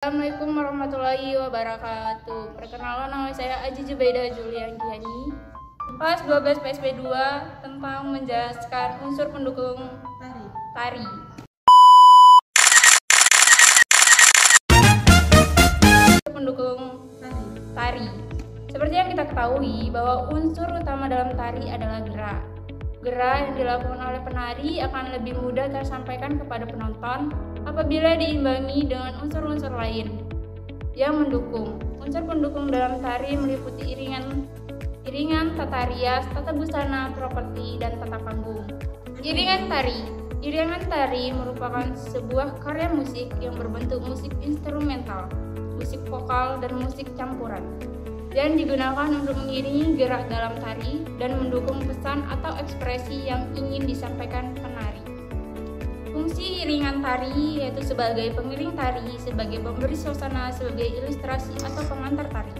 Assalamualaikum warahmatullahi wabarakatuh. Perkenalan, nama saya Aji Jubaidah Julian Giani, kelas 12 PSP 2, tentang menjelaskan unsur pendukung tari. Pendukung tari. Seperti yang kita ketahui bahwa unsur utama dalam tari adalah gerak. Gerak yang dilakukan oleh penari akan lebih mudah tersampaikan kepada penonton apabila diimbangi dengan unsur-unsur lain yang mendukung. Unsur pendukung dalam tari meliputi iringan, tata rias, tata busana, properti, dan tata panggung. Iringan tari merupakan sebuah karya musik yang berbentuk musik instrumental, musik vokal, dan musik campuran, dan digunakan untuk mengiringi gerak dalam tari dan mendukung pesan atau ekspresi yang ingin disampaikan penari. Fungsi iringan tari yaitu sebagai pengiring tari, sebagai pemberi suasana, sebagai ilustrasi atau pengantar tari.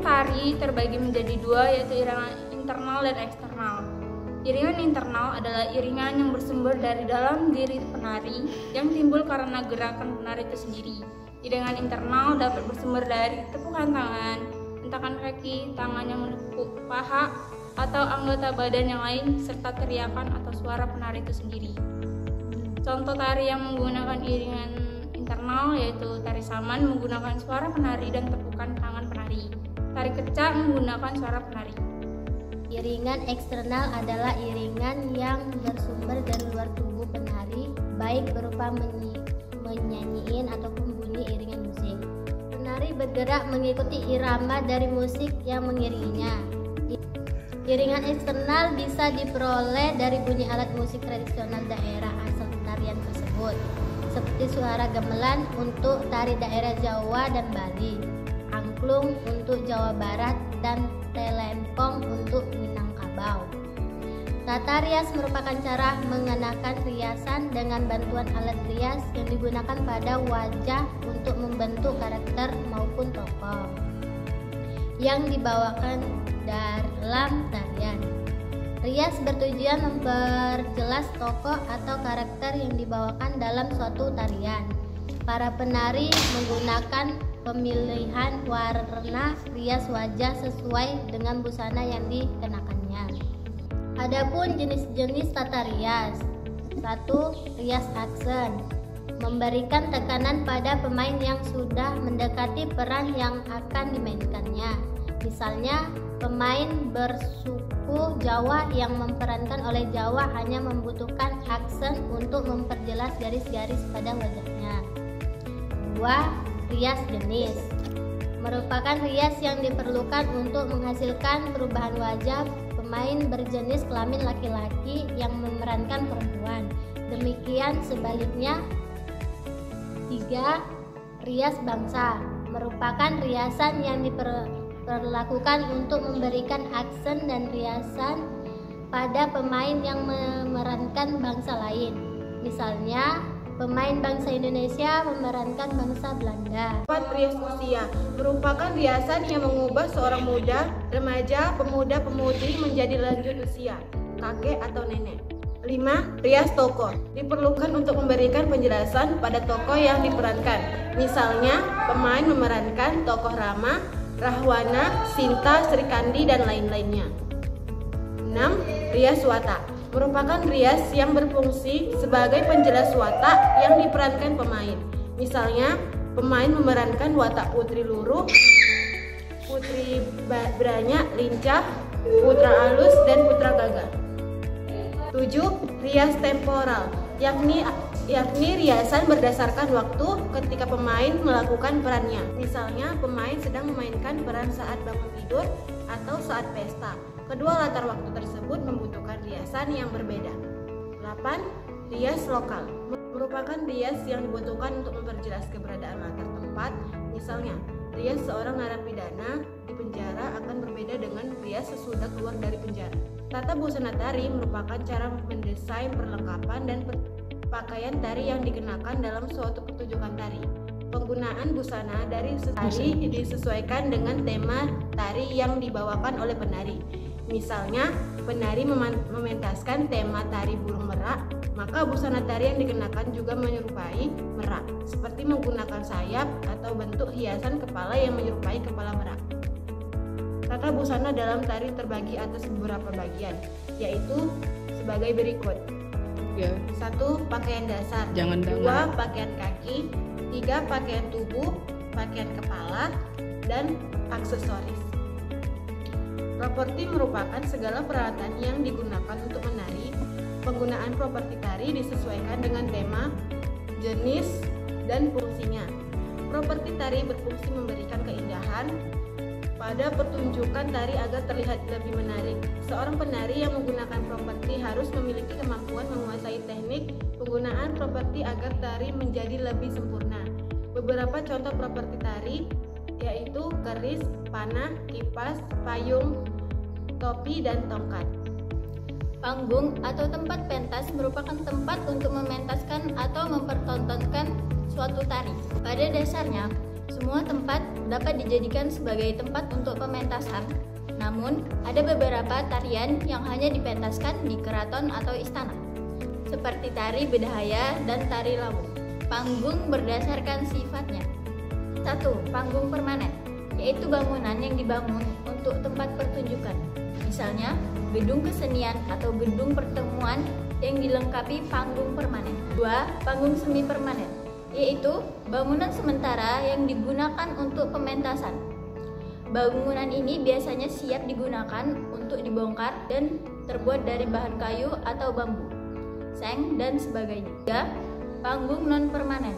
Tari terbagi menjadi dua, yaitu iringan internal dan eksternal. Iringan internal adalah iringan yang bersumber dari dalam diri penari yang timbul karena gerakan penari itu sendiri. Iringan internal dapat bersumber dari tepukan tangan, hentakan kaki, tangan yang menepuk paha, atau anggota badan yang lain, serta teriakan atau suara penari itu sendiri. Contoh tari yang menggunakan iringan internal yaitu tari saman menggunakan suara penari dan tepukan tangan penari. Tari kecak menggunakan suara penari. Iringan eksternal adalah iringan yang bersumber dari luar tubuh penari, baik berupa menyanyiin ataupun bunyi iringan musik. Penari bergerak mengikuti irama dari musik yang mengiringinya. Iringan eksternal bisa diperoleh dari bunyi alat musik tradisional daerah asal tarian tersebut, seperti suara gamelan untuk tari daerah Jawa dan Bali, angklung untuk Jawa Barat, dan telempong untuk Minangkabau. Tata rias merupakan cara mengenakan riasan dengan bantuan alat rias yang digunakan pada wajah untuk membentuk karakter maupun tokoh yang dibawakan dalam tarian. Rias bertujuan memperjelas tokoh atau karakter yang dibawakan dalam suatu tarian. Para penari menggunakan pemilihan warna rias wajah sesuai dengan busana yang dikenakannya. Adapun jenis-jenis tata rias. 1. Rias aksen, memberikan tekanan pada pemain yang sudah mendekati peran yang akan dimainkannya. Misalnya, pemain bersuku Jawa yang memerankan oleh Jawa hanya membutuhkan aksen untuk memperjelas garis-garis pada wajahnya. 2. Rias jenis, merupakan rias yang diperlukan untuk menghasilkan perubahan wajah pemain berjenis kelamin laki-laki yang memerankan perempuan. Demikian sebaliknya. 3. Rias bangsa, merupakan riasan yang diperlakukan untuk memberikan aksen dan riasan pada pemain yang memerankan bangsa lain. Misalnya, pemain bangsa Indonesia memerankan bangsa Belanda. 4. Rias usia, merupakan riasan yang mengubah seorang muda, remaja, pemuda, pemudi menjadi lanjut usia, kakek atau nenek. 5. Rias tokoh, diperlukan untuk memberikan penjelasan pada tokoh yang diperankan. Misalnya, pemain memerankan tokoh Rama, Rahwana, Sinta, Srikandi, dan lain-lainnya. 6. Rias watak, merupakan rias yang berfungsi sebagai penjelas watak yang diperankan pemain. Misalnya, pemain memerankan watak Putri Luruh, Putri Branyak, Lincah, Putra Alus, dan Putra Gagah. 7. Rias temporal, yakni riasan berdasarkan waktu ketika pemain melakukan perannya. Misalnya, pemain sedang memainkan peran saat bangun tidur atau saat pesta. Kedua latar waktu tersebut membutuhkan riasan yang berbeda. 8. Rias lokal, merupakan rias yang dibutuhkan untuk memperjelas keberadaan latar tempat. Misalnya, rias seorang narapidana di penjara akan berbeda dengan rias sesudah keluar dari penjara. Tata busana tari merupakan cara mendesain perlengkapan dan pakaian tari yang dikenakan dalam suatu pertunjukan tari. Penggunaan busana dari tari disesuaikan dengan tema tari yang dibawakan oleh penari. Misalnya, penari mementaskan tema tari burung merak Maka busana tari yang dikenakan juga menyerupai merak, seperti menggunakan sayap atau bentuk hiasan kepala yang menyerupai kepala merak. Tata busana dalam tari terbagi atas beberapa bagian, yaitu sebagai berikut. 1. Pakaian dasar. 2. Pakaian kaki. 3. Pakaian tubuh, pakaian kepala, dan aksesoris. Properti merupakan segala peralatan yang digunakan untuk menari. Penggunaan properti tari disesuaikan dengan tema, jenis, dan fungsinya. Properti tari berfungsi memberikan keindahan pada pertunjukan tari agar terlihat lebih menarik. Seorang penari yang menggunakan properti harus memiliki kemampuan menguasai teknik penggunaan properti agar tari menjadi lebih sempurna. Beberapa contoh properti tari yaitu keris, panah, kipas, payung, topi, dan tongkat. Panggung atau tempat pentas merupakan tempat untuk mementaskan atau mempertontonkan suatu tari. Pada dasarnya, semua tempat dapat dijadikan sebagai tempat untuk pementasan. Namun, ada beberapa tarian yang hanya dipentaskan di keraton atau istana, seperti tari bedahaya dan tari lawung. Panggung berdasarkan sifatnya. 1. Panggung permanen, yaitu bangunan yang dibangun untuk tempat pertunjukan. Misalnya, gedung kesenian atau gedung pertemuan yang dilengkapi panggung permanen. 2. Panggung semi permanen, yaitu bangunan sementara yang digunakan untuk pementasan. Bangunan ini biasanya siap digunakan untuk dibongkar dan terbuat dari bahan kayu atau bambu, seng, dan sebagainya. 3. Panggung non permanen,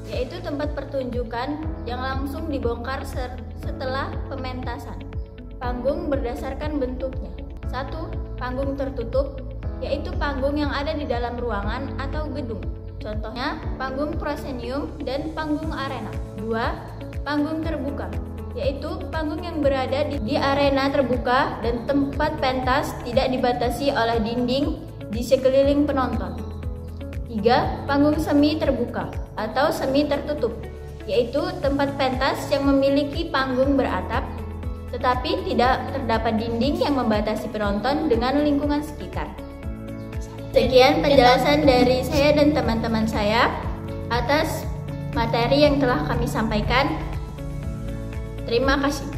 yaitu tempat pertunjukan yang langsung dibongkar setelah pementasan. Panggung berdasarkan bentuknya. 1. Panggung tertutup, yaitu panggung yang ada di dalam ruangan atau gedung. Contohnya, panggung proscenium dan panggung arena. 2. Panggung terbuka, yaitu panggung yang berada di arena terbuka dan tempat pentas tidak dibatasi oleh dinding di sekeliling penonton. 3. Panggung semi terbuka atau semi tertutup, yaitu tempat pentas yang memiliki panggung beratap tetapi tidak terdapat dinding yang membatasi penonton dengan lingkungan sekitar. Sekian penjelasan dari saya dan teman-teman saya atas materi yang telah kami sampaikan. Terima kasih.